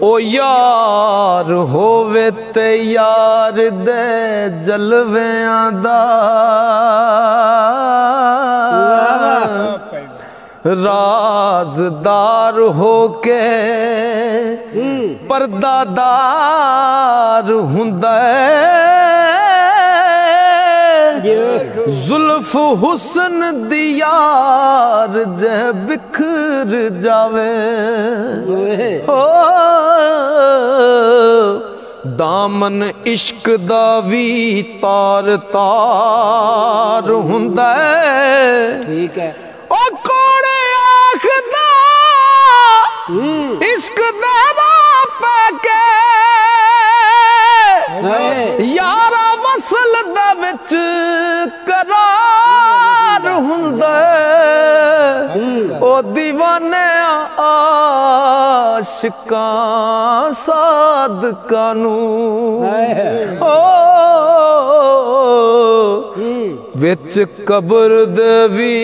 ओ यार होवे ते यार दे जलवियां दा राजदार होके पर्दादार हुंदा जुल्फ हुस्न दियार जे बिखर जावे हो दामन इश्क दा वी तार तार हुंदा ठीक है ओ कोड़े आखदा इश्क दा पैके यारा वसल दा विच करार हुंदा ओ दीवाने आशिकां सादकां नू ओ विच कब्र दे वी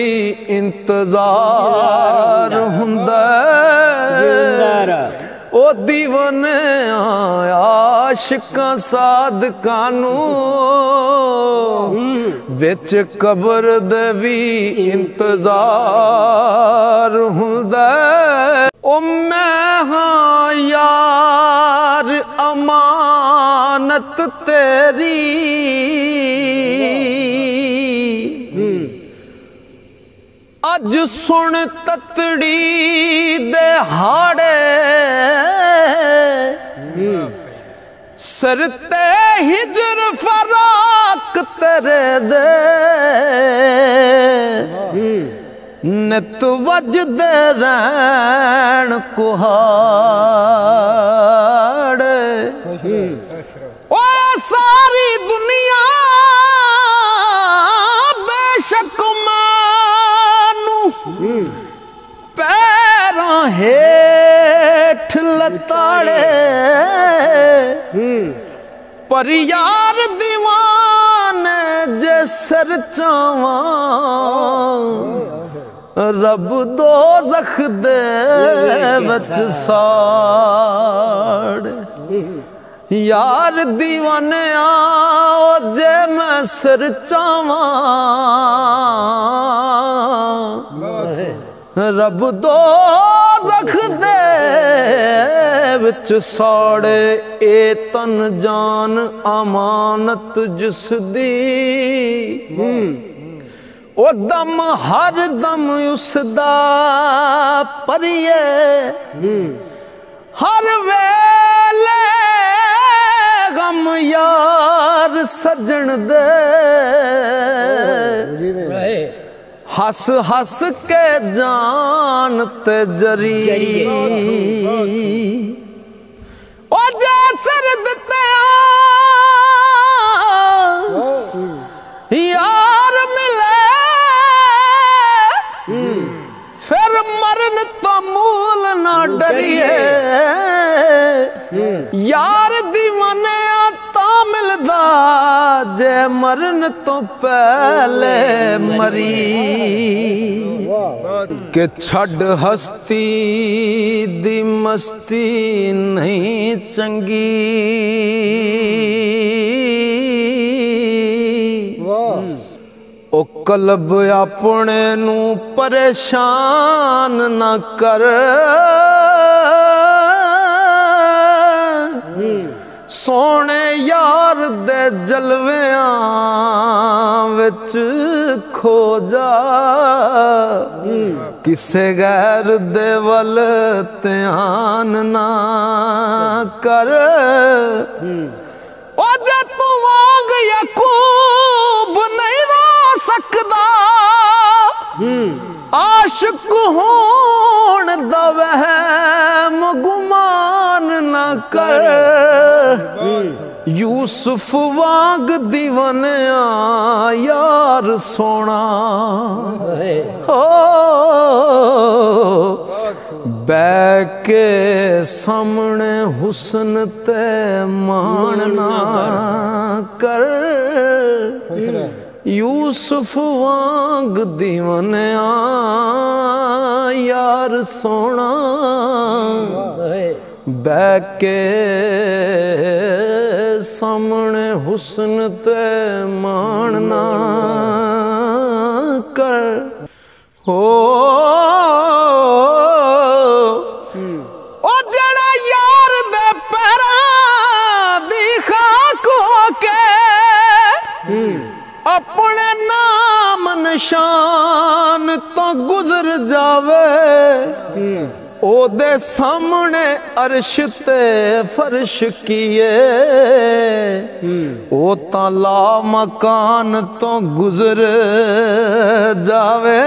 इंतजार हुंदा ओ दीवाने आशिकां सादकां नू विच कब्र दे वी इंतजार हुंदा ओ मैं हां यार अमानत तेरी अज सुन ततड़ी दे हाड़े सिर ते हिजर फराक तेरे दे नित वजदे रैन कुहाड़े ओ सारी दुनिया बेशक पैरां हेठ लताड़े पर यार दीवाने जे सर चावां रब दोज़ख दे विच साड़े यार दीवाने आओ जे मैं सिर चावां रब दोज़ख दे विच साड़े ए तन जान अमानत जिस दी ओ दम हर दम उसदा परिए हर वेले गम यार सजन दे हस हस के जान ते जरी ओ जे सिर दिते यार मिले फिर मरन तो मूल ना डरिए यार दीवाने ता मिलदा जे मरन तो पहले मरी के छड़ हस्ती दी मस्ती नहीं चंगी ओ कलब अपने नू परेशान न कर सोने यार दे जलवियां विच खो जा किसे गैर दे वल ध्यान ना कर ओ जे तू वांग यकूब नहीं रो सकदा आशिक होण दा वहम गुमान ना कर यूसुफ वांग दीवानिया यार सोना हो बैके सामने हुस्न ते मानना कर यूसुफ वांग दीवानिया यार सोना बह के सामने हुस्न ते माणना कर हो ओ जड़ा यार दे पैरां दी खाक होके अपने नाम निशान तो गुजर जावे ओदे सामने अर्श ते फर्श किए ओ ताला मकान तो गुजर जावे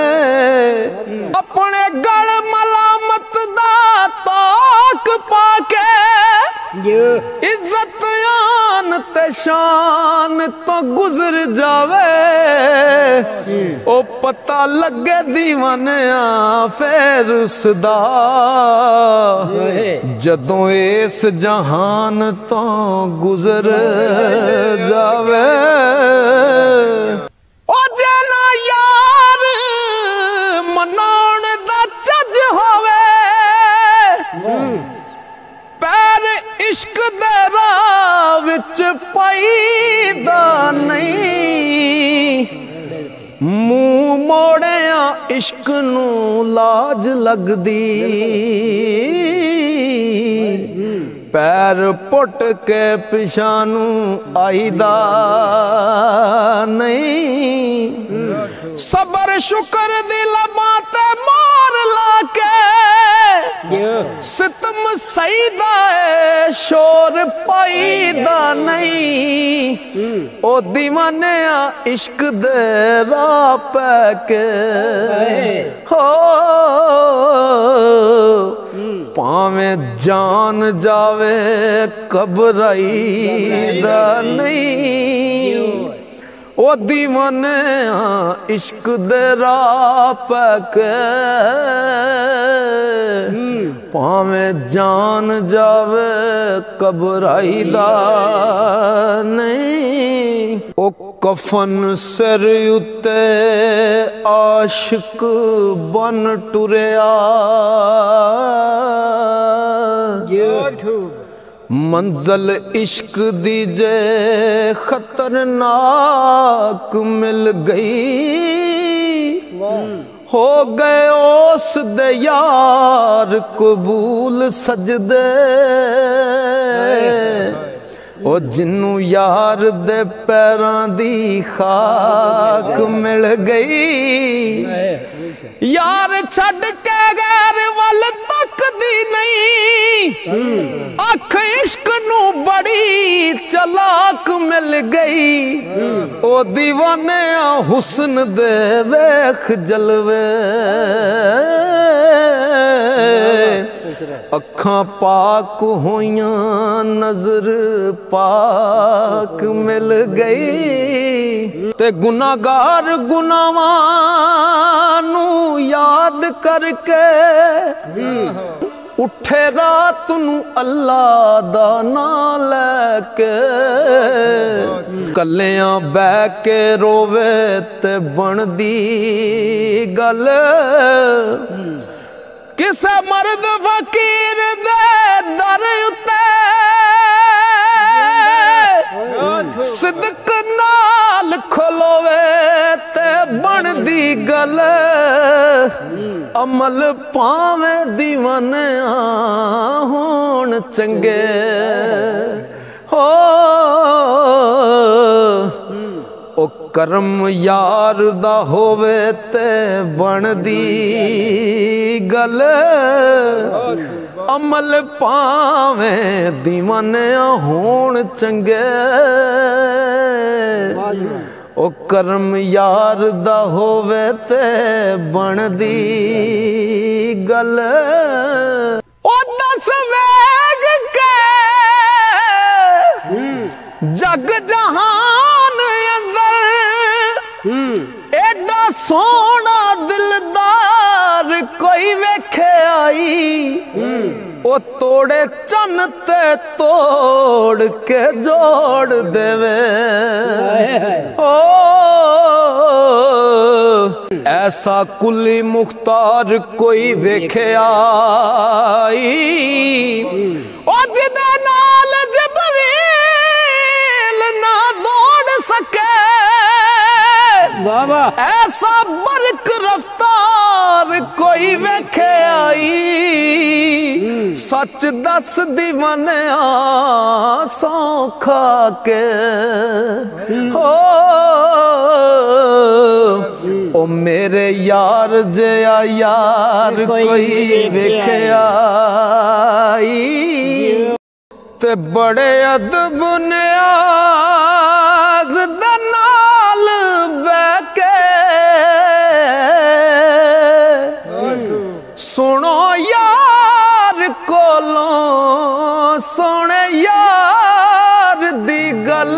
अपने गल मलामत दा ताक पाके इज्जत आन ते शान तो गुजर जावे ओ पता लगे दीवानिया फिर उसदा जदों इस जहान तो गुजर जावे ओ जना यार मनाउण दा चज होवे पैर इश्क दे राह विच पाईदा नहीं मुंह मोड़िया इश्क नू लाज लगदी पैर पुट के पिछानू आईदा नहीं सबर शुक्र दी लबां ते मार लाके सितम सईदा है शोर पाईदा नहीं ओ दीवानिया इश्क दे राह पै के हो पावें जान जावे घबराईदा नहीं ओ दीवानिया इश्क दे राह पै के पावें जान जावे घबराईदा नहीं ओ कफन सिर उत्ते आशिक बन टुरिया मंजिल इश्क दी जे खतरनाक मिल गई हो गए उस दे यार कबूल सजदे ओ जिन्नू यार दे पैरां दी खाक मिल गई यार छड़ के गैर वल तकदी नहीं अख इश्क नू बड़ी चलाक मिल गई ओ दीवानिया हुस्न दे वेख जलवे अखां पाक होइयां नजर पाक मिल गई ते गुनाहगार गुनाहां नू याद करके उठे रात नू अल्लाह दा नाम लैके कलियां बह के रोवे ते बनदी गल किसे मर्द फकीर दे दर उत्ते सिदक नाल खलोवे ते बनदी गल अमल पावें दीवानिया होण चंगे हो ओ करम यार दा होवे ते बनदी गल अमल पावें दीवानिया होण चंगे ओ करम यार दा होवे ते बनदी गल ओ दस वेग के जग जहान अंदर एडा सोना दिलदार कोई वेखे आई ओ तोड़े चन ते तोड़ के जोड़ देवे ओ ऐसा कुली मुख्तार कोई वेख्या ओ जिदे नाल जबरील ना दौड़ सके ऐसा बरक रफ्तार कोई वेख्या सच दस दीवानिया सौखा के हो ओ मेरे यार जया यार कोई वेख्या ते बड़े अदब नियाज दे नाल बैके सुनो यार कोलों सोने यार दी गल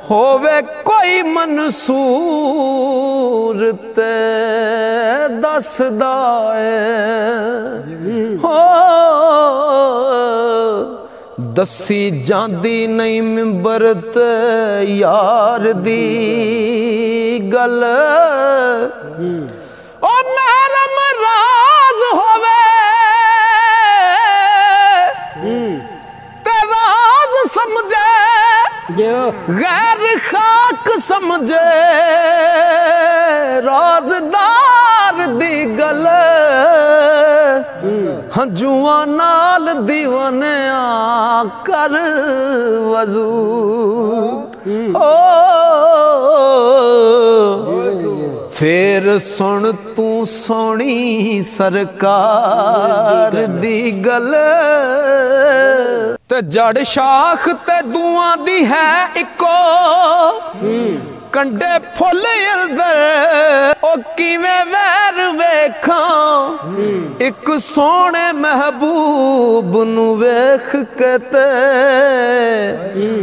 होवे कोई मंसूर ते दसदा हो दसी जांदी नहीं मिंबर ते यार दी गल ओ महरम राज होवे ते राज समझे गैर खाक समझे राजदार दी गल हंजुआ नाल दीवानिया कर वजू हो फिर सुन तू सोनी सरकार दी गल ते जड़ शाख ते दुआ दी है इको कंडे फुल इल्दर ओ किवें वैर वेखां एक सोने महबूब नु वेख के ते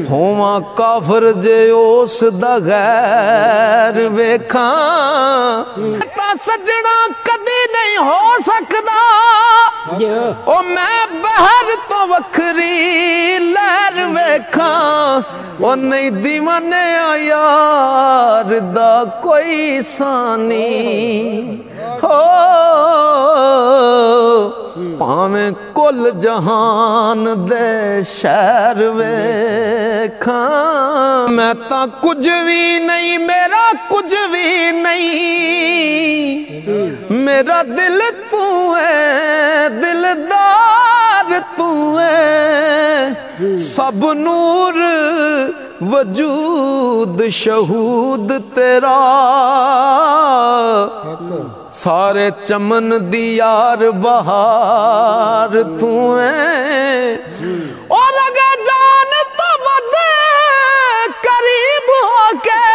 होवां काफर जे उस दा गैर वेखां ता सजना कदी नहीं हो सकदा ओ मैं बहर तो वखरी लहर वेखां ओ नहीं दीवाने यार दा कोई सानी हो भावें कुल जहान दे शहर वेखां मैं ता कुछ भी नहीं मेरा कुछ भी नहीं मेरा दिल तू है दिलदार तू है सब नूर वजूद शहूद तेरा सारे चमन दी यार बहार तू है और अगर जान तो बद करीब होके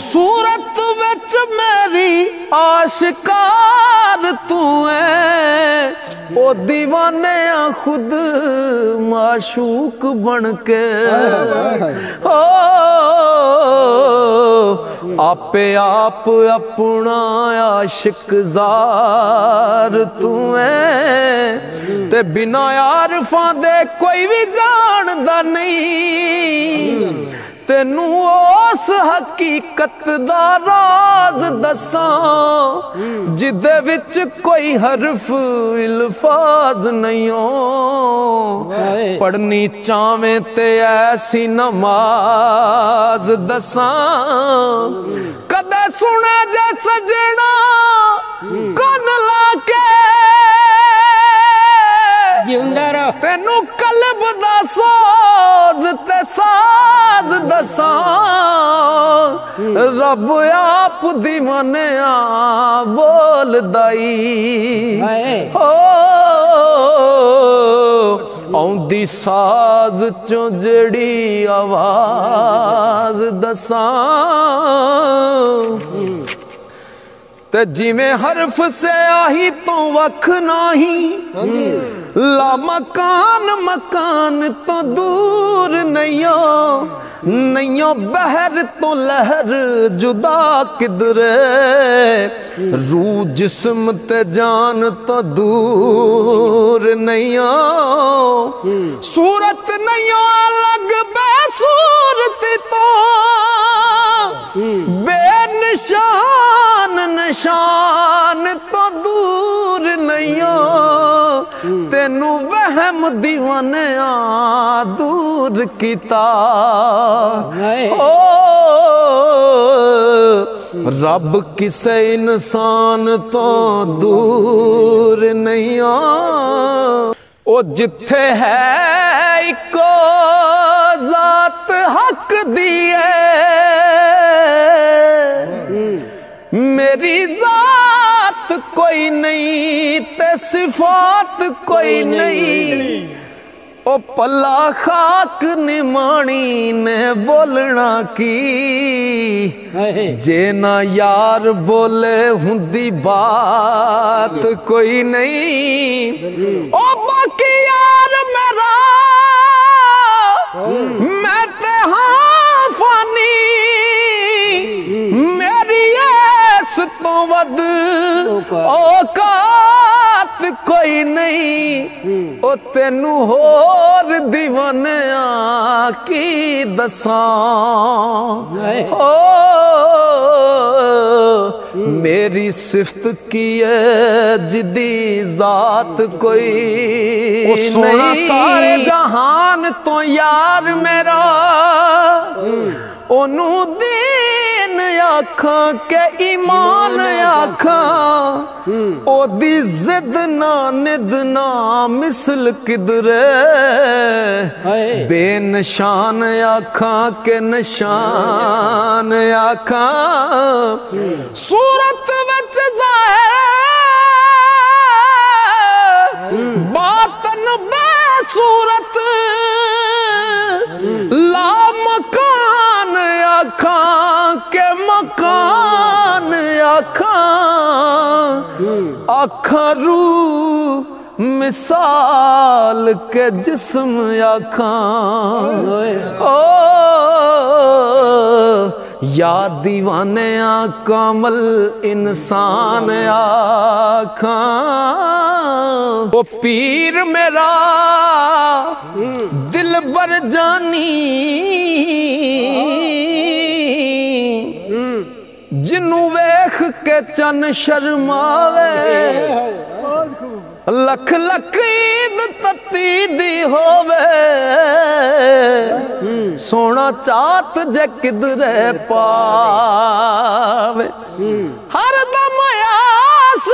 सूरत विच मेरी आशिकार तू है ओ दीवाने खुद माशूक बन के हो आपे आप अपना आशिक जार तू है ते बिना आरफां दे कोई भी जानदा नहीं तेनू उस हकीकत दा राज दसां जिदे विच कोई हरफ इल्फाज नहीं हो पढ़नी चावें ते ऐसी नमाज दसां कदे सुने जे सजना कन लाके तेनू कल्ब दा सोज ते साज दसां रब आप दीवानिया बोल दाई हो औंदी साज चो जड़ी आवाज दसां ते जिमें हरफ से आही तो वख नाही ला मकान मकान तो दूर नहीं बहर तो लहर जुदा किधरे रूह जिस्म ते जान तो दूर नहीं सूरत नहीं अलग बेसूरत तो बेनिशान निशान तो दूर नहीं हो तेनू वहम दीवाने दूर किता ओ रब किसे इंसान तो दूर नहीं हो ओ जिथे है इको जात हक दिए मेरी जात कोई नहीं ते सिफात कोई नहीं ओ पला खाक निमाणी ने बोलना की जे ना यार बोले हुंदी बात कोई नहीं ओ बाकी यार मेरा मैं ते हाँ फानी मेरी ऐस तो वद औकात कोई नहीं ओ तेनू होर दीवाने की दसां ओ मेरी सिफ्त की है जिदी जात कोई नहीं सारे जहान तो यार मेरा ओनू दीन आखा के ईमान आखा ओदी जिद ना निद ना मिसल किधरे बेनिशान आखा के निशान आखा सूरत विच ज़ाहिर बातन बेसूरत ला मकान आखा के मकान आखा आखा रू मिसाल के जिस्म आखा ओ या दीवाने कामल इंसान आखा वो पीर मेरा दिल बर जानी जिन्नू वेख के चन शर्मावे लख लख ईद तत्ती दी होवे सोना चात जे किधरे पावे हर दम आस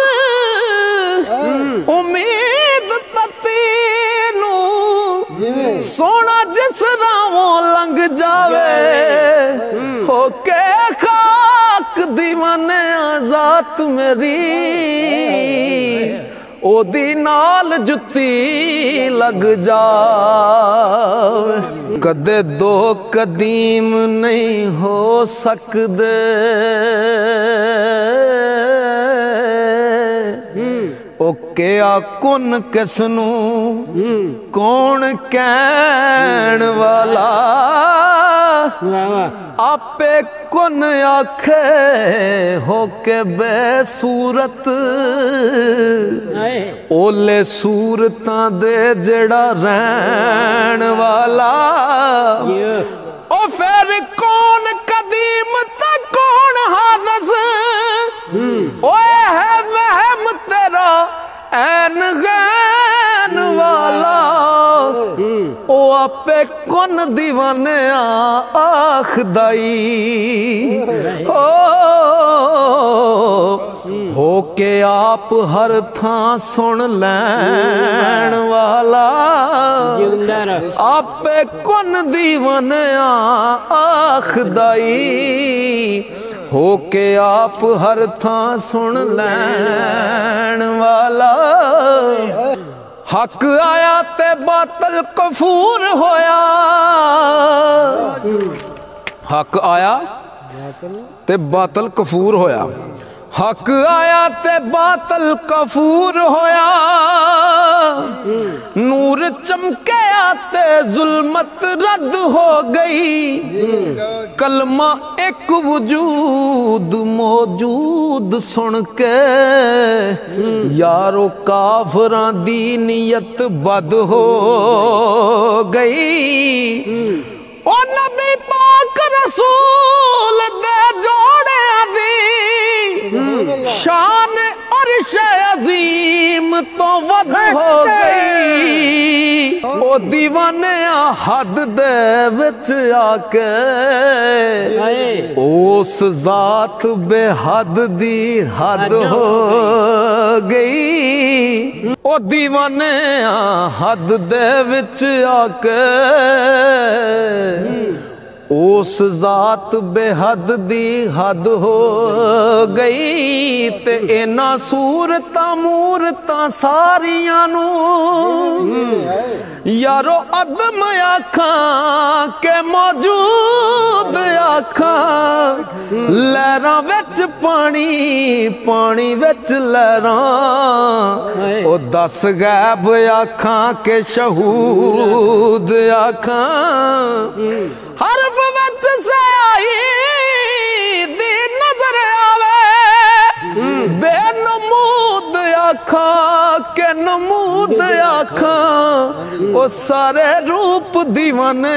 उम्मीद तत्ती नू सोना जिस राहों लंघ जावे होके खाक दीवाने आजात मेरी ओदी नाल जुत्ती लग जावे कदे दो कदीम नहीं हो सकदे ओ क्या कुन किसनू कौन कहन वाला आपे कुन आखे होके बेसूरत ओले सूरतां दे जड़ा रहन वाला ओ फिर कौन कदीम तक कौन हादस ओए है वहम तेरा ऐन गैन वाला ओ आपे कौन दीवाने आखदाई हो के आप हर थां सुन लैन वाला आपे कौन दीवाने आखदाई हो के आप हर थां सुन लैन वाला हक आया ते बातल कफूर होया हक आया ते बातल कफूर होया हक आया ते बातल कफूर होया नूर चमके आते जुल्मत रद्द हो गई कलमा एक वजूद मौजूद सुन के यारो काफरां दी नियत बद हो गई ओ नबी पाक पाक रसूल दे जोड़े दी शान अर्श अजीम तो वध हो गई। ओ दीवाने हद दे विच आके उस जात बेहद दी हद हो गई। ओ दीवाने हद दे विच आके उस जात बेहद दी हद हो गई। ते इना सूरतां मूरतां सारियां नू यारो अदम आखां के मौजूद आखां। लहरां विच पानी पानी विच लहरां। ओ दस गैब आखां के शहूद आखां। हरफ विच सयाही दी नजर आवे बेनमूद आखां के नमूद आखां। ओ सारे रूप दीवाने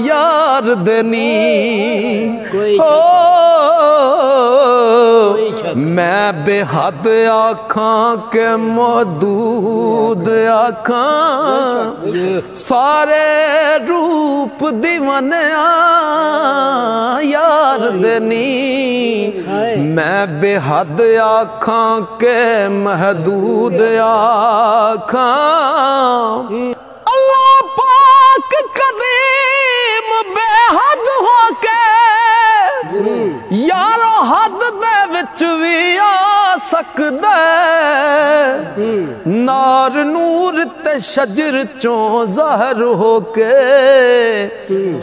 यार देनी हो। मैं बेहद आखां के मौजूद आखां। सारे रूप दीवाने यार देनी। मैं बेहद आखां के महदूद आखां। अल्लाह पाक कदीम बेहद होके यारो हद दे विच भी आ सकदा। नार नूर ते शजर चों ज़हर होके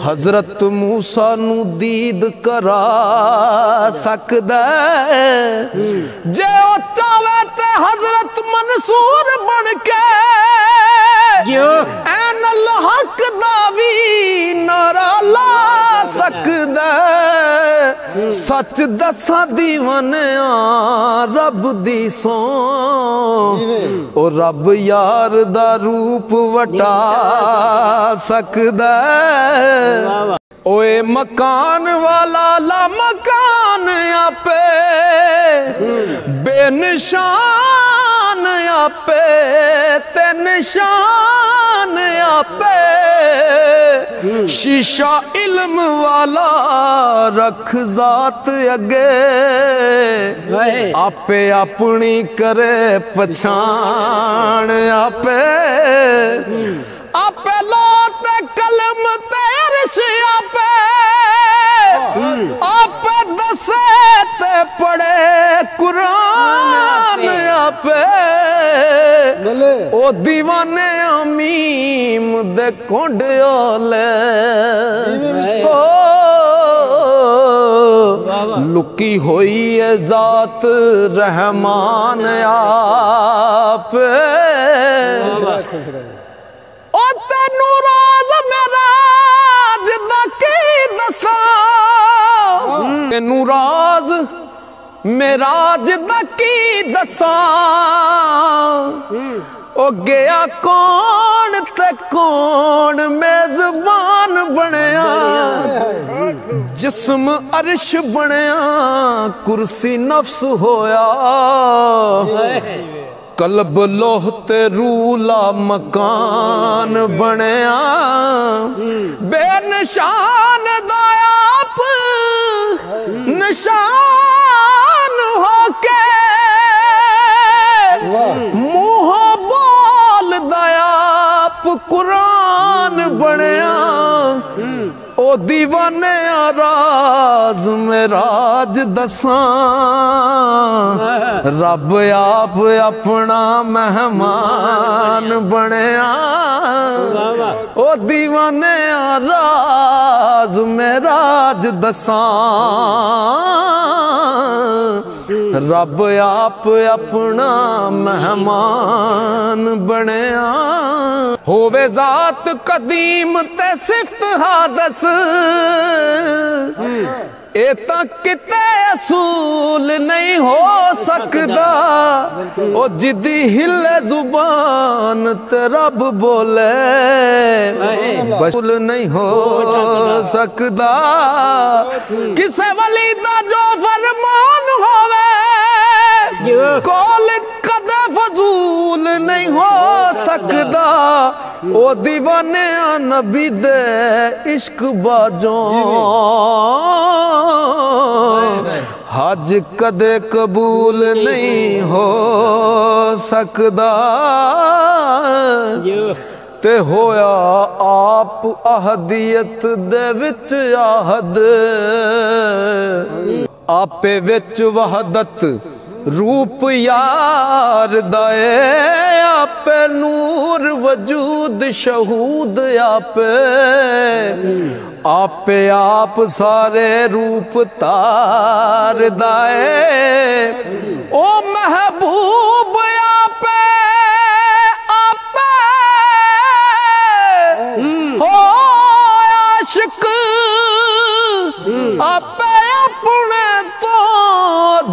हजरत मूसा नू दीद करा सकदा। जे ओ चावे ते हजरत मंसूर बन के ऐन अल हक दा वी नारा ला सकदा। सच दसा दीवाने रब दी सौ। ओ रब यार दा रूप वटा सकदा। ओए मकान वाला ला मकान आपे बेनिशान आपे ते निशान आपे। शीशा इल्म वाला रख जात अगे आपे अपनी करे पछाण आपे। आपे लोत कलम ते अर्श आपे। आपे दसे ते पढ़े कुरान आपे। ओ दीवाने अमीम दे कोंडोले ओ लुकी हुई है जात रहमान आप। ओ तेनू राज मेरा जिदा की दसा। तेनू राज मेरा जिदा की दसा। ओ गया कौन ते कौन मेजबान बनया। जिस्म अर्श बनया कुर्सी नफ्स होया। कल्ब लोह ते रूला मकान बनया। बेनिशान दायाप निशान होके मुँह बोल दयाप कुरान बनया। ओ दीवाने राज में राज दसा। रब आप अपना मेहमान बनया। ओ दीवाने राज में राज दसा। रब आप अपना मेहमान बनया। होवे जात कदीम ते सिफ्त हादस। ਇਹ ਤਾਂ ਕਿਤੇ ਅਸੂਲ ਨਹੀਂ ਹੋ ਸਕਦਾ ਉਹ ਜਿੱਦੀ ਹਿੱਲੇ ਜ਼ੁਬਾਨ ਤੇ ਰੱਬ ਬੋਲੇ ਬਸੂਲ ਨਹੀਂ ਹੋ ਸਕਦਾ ਕਿਸੇ ਵਲੀ ਦਾ ਜੋ ਫਰਮਾਨ ਹੋਵੇ ਕੋਲ ਕਦੇ ਫਜ਼ੂਲ नहीं हो सकदा ओ दीवाने नबी दे इश्क बाजों हज कदे कबूल नहीं हो सकदा ते होया आप अहदियत दे विच आहद आपे विच वहदत रूप यार दाए आपे नूर वजूद शहूद आपे आप सारे रूप तार दाए ओ महबूब आपे हो आशिक आपे अपने तो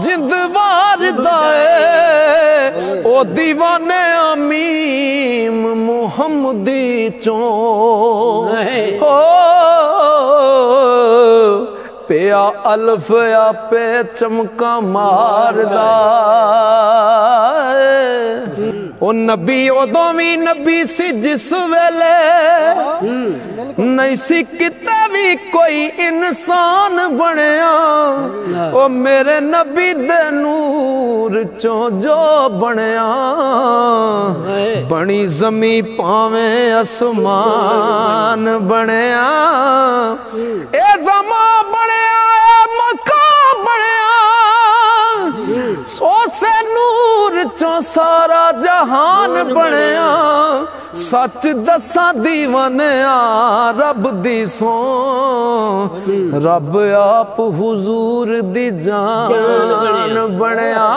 जिंदवार दाए ओ दीवाने अमीम मुहम्मदी चो हो पिया अल्फ आपे चमका मारदा ओ नबी उदों भी नबी सी जिस वेले नहीं सी किते भी कोई इंसान बनया ओ मेरे नबी दे नूर चो जो बनया बनी जमी पावे आसमान बनया ए जमा बनया मका बनया सो से नूर चो सारा जहान बनया सच दसा दीवानिया रब दी सो रब आप हुजूर दी जान बनया।